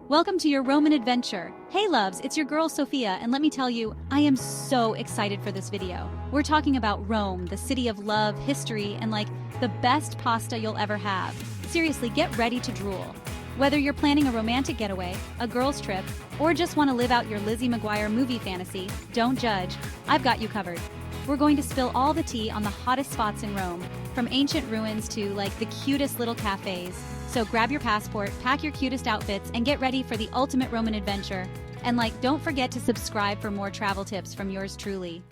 Welcome to your Roman adventure. Hey loves, it's your girl Sophia, and let me tell you, I am so excited for this video. We're talking about Rome, the city of love, history, and the best pasta you'll ever have. Seriously, get ready to drool. Whether you're planning a romantic getaway, a girls trip, or just want to live out your Lizzie McGuire movie fantasy, don't judge. I've got you covered. We're going to spill all the tea on the hottest spots in Rome, from ancient ruins to the cutest little cafes. So grab your passport, pack your cutest outfits, and get ready for the ultimate Roman adventure. And don't forget to subscribe for more travel tips from yours truly.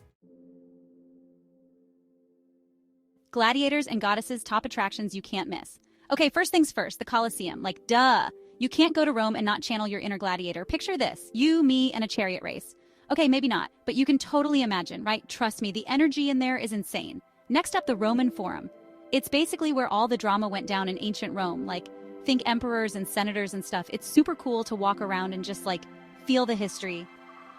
Gladiators and goddesses, top attractions you can't miss. Okay, first things first, the Colosseum. Duh. You can't go to Rome and not channel your inner gladiator. Picture this, you, me, and a chariot race. Okay, maybe not, but you can totally imagine, right? Trust me, the energy in there is insane. Next up, the Roman Forum. It's basically where all the drama went down in ancient Rome, think emperors and senators and stuff. It's super cool to walk around and just feel the history.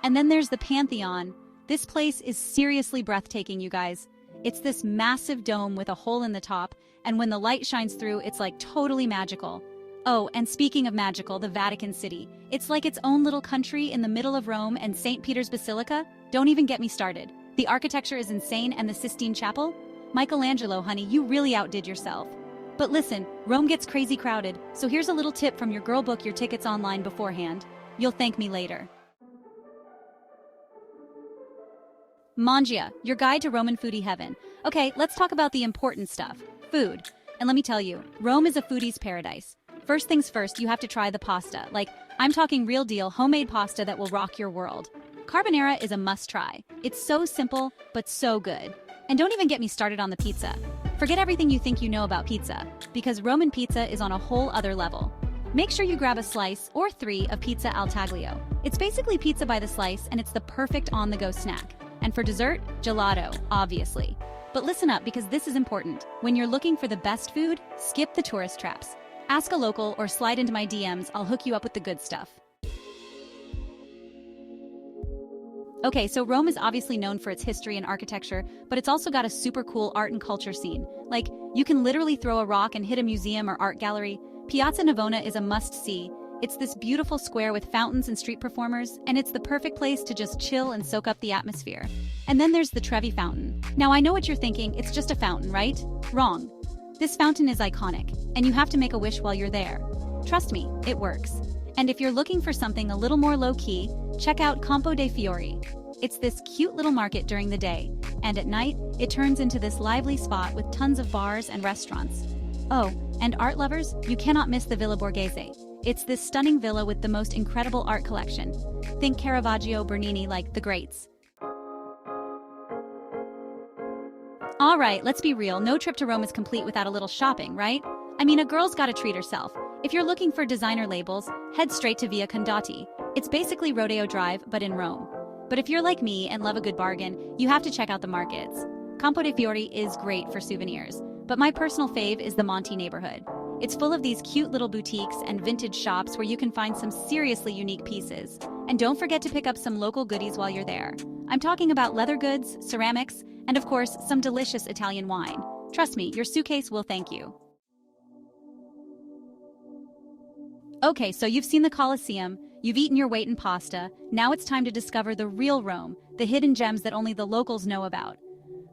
And then there's the Pantheon. This place is seriously breathtaking, you guys. It's this massive dome with a hole in the top, and when the light shines through, it's totally magical. Oh, and speaking of magical, the Vatican City. It's its own little country in the middle of Rome, and St. Peter's Basilica? Don't even get me started. The architecture is insane, and the Sistine Chapel? Michelangelo, honey, you really outdid yourself. But listen, Rome gets crazy crowded, so here's a little tip from your girl: book your tickets online beforehand. You'll thank me later. Mangia, your guide to Roman foodie heaven. Okay, let's talk about the important stuff, food. And let me tell you, Rome is a foodie's paradise. First things first, you have to try the pasta. I'm talking real deal, homemade pasta that will rock your world. Carbonara is a must-try. It's so simple, but so good. And don't even get me started on the pizza. Forget everything you think you know about pizza, because Roman pizza is on a whole other level. Make sure you grab a slice or 3 of pizza al taglio. It's basically pizza by the slice, and it's the perfect on-the-go snack. And for dessert, gelato, obviously. But listen up, because this is important. When you're looking for the best food, skip the tourist traps. Ask a local or slide into my DMs, I'll hook you up with the good stuff. Okay, so Rome is obviously known for its history and architecture, but it's also got a super cool art and culture scene. You can literally throw a rock and hit a museum or art gallery. Piazza Navona is a must-see. It's this beautiful square with fountains and street performers, and it's the perfect place to just chill and soak up the atmosphere. And then there's the Trevi Fountain. Now I know what you're thinking, it's just a fountain, right? Wrong. This fountain is iconic, and you have to make a wish while you're there. Trust me, it works. And if you're looking for something a little more low-key, check out Campo dei Fiori. It's this cute little market during the day, and at night, it turns into this lively spot with tons of bars and restaurants. Oh, and art lovers, you cannot miss the Villa Borghese. It's this stunning villa with the most incredible art collection. Think Caravaggio, Bernini, the greats. All right, let's be real, no trip to Rome is complete without a little shopping, right? I mean, a girl's gotta treat herself. If you're looking for designer labels, head straight to Via Condotti. It's basically Rodeo Drive, but in Rome. But if you're like me and love a good bargain, you have to check out the markets. Campo dei Fiori is great for souvenirs, but my personal fave is the Monte neighborhood. It's full of these cute little boutiques and vintage shops where you can find some seriously unique pieces. And don't forget to pick up some local goodies while you're there. I'm talking about leather goods, ceramics, and of course, some delicious Italian wine. Trust me, your suitcase will thank you. Okay, so you've seen the Colosseum, you've eaten your weight in pasta, now it's time to discover the real Rome, the hidden gems that only the locals know about.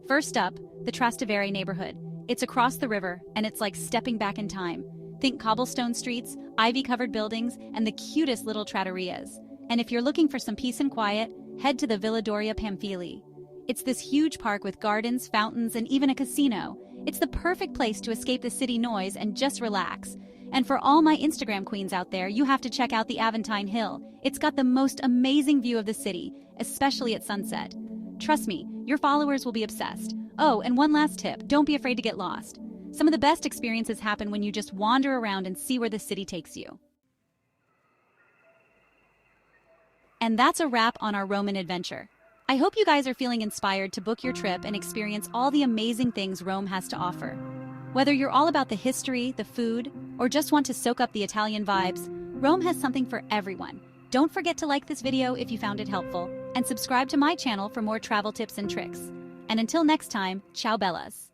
First up, the Trastevere neighborhood. It's across the river, and it's like stepping back in time. Think cobblestone streets, ivy-covered buildings, and the cutest little trattorias. And if you're looking for some peace and quiet, head to the Villa Doria Pamphili. It's this huge park with gardens, fountains, and even a casino. It's the perfect place to escape the city noise and just relax. And for all my Instagram queens out there, you have to check out the Aventine Hill. It's got the most amazing view of the city, especially at sunset. Trust me, your followers will be obsessed. Oh, and one last tip, don't be afraid to get lost. Some of the best experiences happen when you just wander around and see where the city takes you. And that's a wrap on our Roman adventure. I hope you guys are feeling inspired to book your trip and experience all the amazing things Rome has to offer. Whether you're all about the history, the food, or just want to soak up the Italian vibes, Rome has something for everyone. Don't forget to like this video if you found it helpful, and subscribe to my channel for more travel tips and tricks. And until next time, ciao bellas.